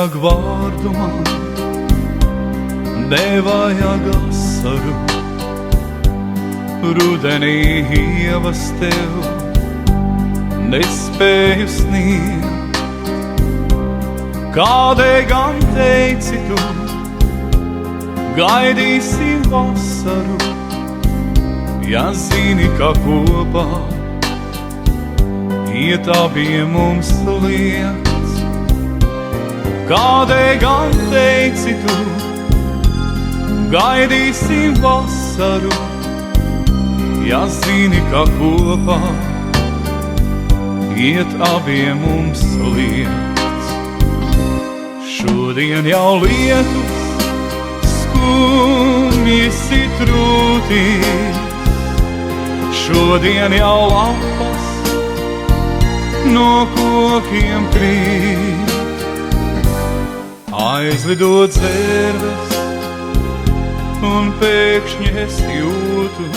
Nevajag vārdu man, nevajag asaru, rudenī ievas tev nespēju sniegt. Kādēļ gan teici tu, gaidīsim vasaru, ja zini, ka kopā iet abiem mums liekts. Kādēļ gan teici tu, gaidīsim vasaru, ja zini, ka kopā iet abiem mums liekts. Šodien jau lietus skumji sit rūtīs, šodien jau lapas no kokiem krīt. Aizlidot zērves un pēkšņi es jūtu,